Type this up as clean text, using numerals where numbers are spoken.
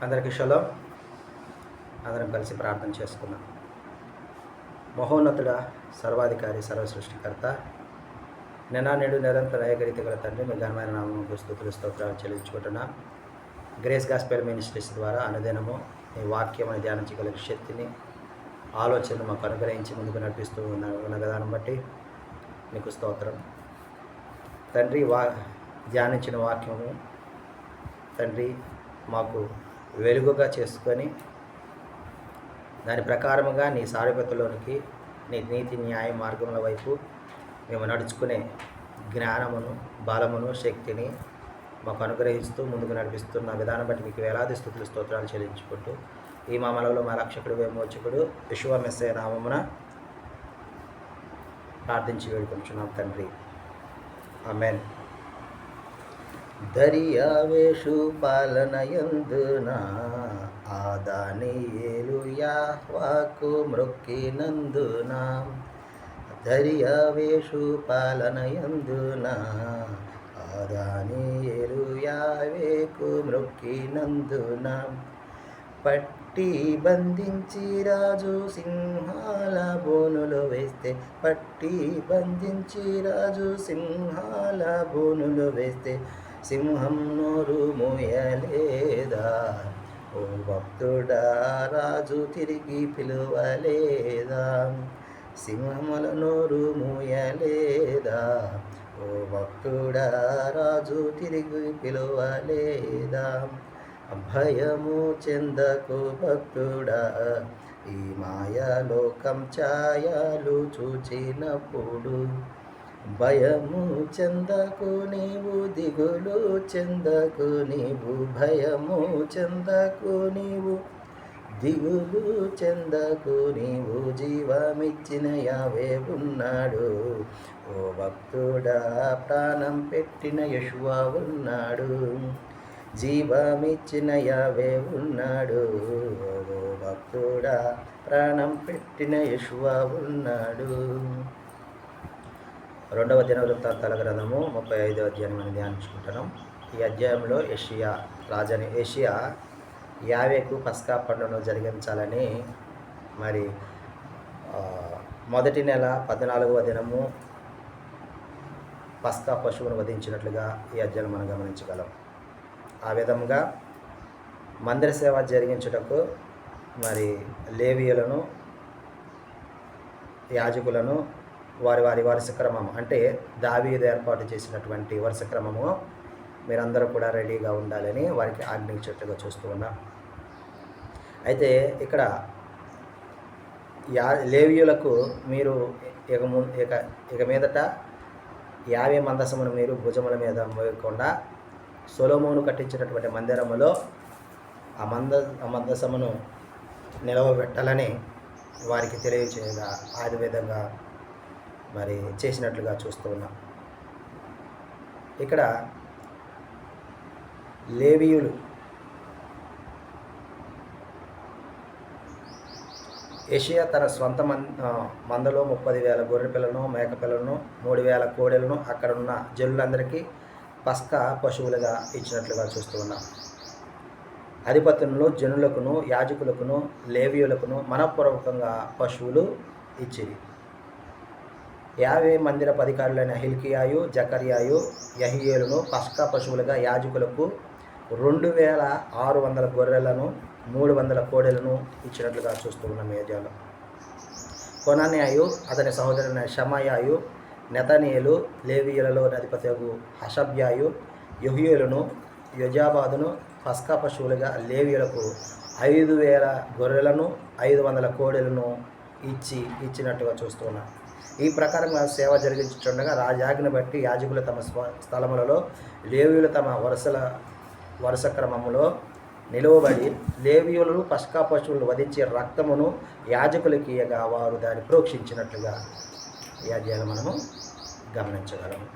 అందరికీ షలోం. అందరం కలిసి ప్రార్థన చేసుకున్నాం. మహోన్నతుడ, సర్వాధికారి, సర్వ సృష్టికర్త, నేడు నిరంతర ఏకరీతి గల తండ్రి, మీ ఘనమైన నామముకు స్తుతులు స్తోత్రాలు చెల్లించుకుంటున్నా. గ్రేస్ గాస్పెల్ మినిస్ట్రీస్ ద్వారా అనుదినము మీ వాక్యమని ధ్యానించగలిగే శక్తిని, ఆలోచనను మాకు అనుగ్రహించి ముందుకు నడిపిస్తూ ఉన్న విధానం బట్టి మీకు స్తోత్రం తండ్రి. ధ్యానించిన వాక్యము తండ్రి మాకు వెలుగుగా చేసుకొని దాని ప్రకారముగా నీ సారూప్యతలోనికి, నీ నీతి న్యాయ మార్గముల వైపు మేము నడుచుకునే జ్ఞానమును, బలమును, శక్తిని మాకు అనుగ్రహిస్తూ ముందుకు నడిపిస్తున్న విధానం బట్టి మీకు వేలాది స్తుతులు స్తోత్రాలు చెల్లించుకుంటూ ఈ మామలలో మా రక్షకుడు, విమోచకుడు యెషూవా మెస్సీయ నామమున ప్రార్థించి వేడుకొంచున్నాం తండ్రి. ఆమేన్. దర్యావేషు పాలనయందున ఆ దానియేలు యెహోవాకు మ్రొక్కినందున, దర్యావేషు పాలనయందున ఆ దానియేలు యెహోవాకు మ్రొక్కినందున, పట్టి బంధించి రాజు సింహాల బోనులో వేస్తే, పట్టి బంధించి రాజు సింహాల బోనులో వేస్తే సింహం నోరు మోయలేదా? ఓ భక్తుడా, రాజు తిరిగి పిలువలేదా? సింహముల నోరు మోయలేదా? ఓ భక్తుడా, రాజు తిరిగి పిలువలేదా? భయము చెందకు భక్తుడా, ఈ మాయాలోకం ఛాయలు చూచినప్పుడు. భయము చెందకు నీవు, దిగులు చెందకు నీవు, భయము చెందకు నీవు, దిగులు చెందకు నీవు. జీవమిచ్చిన యావే ఉన్నాడు, ఓ భక్తుడా, ప్రాణం పెట్టిన యెషూవా ఉన్నాడు. జీవమిచ్చిన యావే ఉన్నాడు, ఓ భక్తుడా, ప్రాణం పెట్టిన యెషూవా ఉన్నాడు. 2వ దినవృత్తాంతాల గ్రంథము 35వ అధ్యాయం మనం ధ్యానించుకుంటున్నాం. ఈ అధ్యాయంలో రాజని ఏషియా యావేకు పస్కా పండుగను జరిగించాలని మరి మొదటి నెల 14వ దినము పస్కా పశువును వధించినట్లుగా ఈ అధ్యాయం మనం గమనించగలం. ఆ విధంగా మందిర సేవ జరిగించుటకు మరి లేవీయులను, యాజకులను వారి వరుస క్రమం, అంటే దావీదు ఏర్పాటు చేసినటువంటి వరుస క్రమము మీరందరూ కూడా రెడీగా ఉండాలని వారికి ఆజ్ఞించేట్టుగా చూస్తూ ఉన్నాం. అయితే ఇక్కడ లేవీయులకు మీరు ఇక మీదట యావే మందసమును మీరు భుజముల మీద మోయకుండా సొలొమోను కట్టించినటువంటి మందిరములో ఆ మందసమును నిలవబెట్టాలని వారికి తెలియచేయగా ఆ విధంగా మరి చేసినట్లుగా చూస్తూ ఉన్నాం. ఇక్కడ లేవీయులు ఏషియా తన స్వంత మందలో 30,000 గొర్రె పిల్లను, మేక పిల్లను, 3,000 కోడెలను అక్కడున్న జనులందరికీ పస్కా పశువులుగా ఇచ్చినట్లుగా చూస్తూ ఉన్నాం. అధిపతులను, జనులకును, యాజకులకును, లేవీయులకును మనఃపూర్వకంగా పశువులు ఇచ్చిరి. యావే మందిరపు అధికారులైన హిల్కియాయు, జకర్యాయు, యెహీయేలును పస్కా పశువులుగా యాజకులకు 2,600 గొర్రెలను, 300 కోడెలను ఇచ్చినట్లుగా చూస్తూ ఉన్నాం. ఏజాలో కొనన్యాయు, అతని సహోదరుని షమాయాయు, నెతనీయేలు, లేవీయులలో అధిపతియగు హషబ్యాయు, యెహీయేలును, యోజాబాదును పస్కా పశువులుగా లేవీయులకు 5,000 గొర్రెలను, 500 కోడెలను ఇచ్చినట్టుగా చూస్తూ ఉన్నాం. ఈ ప్రకారంగా సేవ జరిగించుండగా రాజాజ్ఞ బట్టి యాజకులు తమ స్థలములలో, లేవీయులు తమ వరుస క్రమములో నిలువబడి, లేవీయులు పస్కా పశువులను వధించే రక్తమును యాజకులకి ఇయ్యగా వారు దాన్ని ప్రోక్షించినట్లుగా ఈ అధ్యాయం మనము గమనించగలము.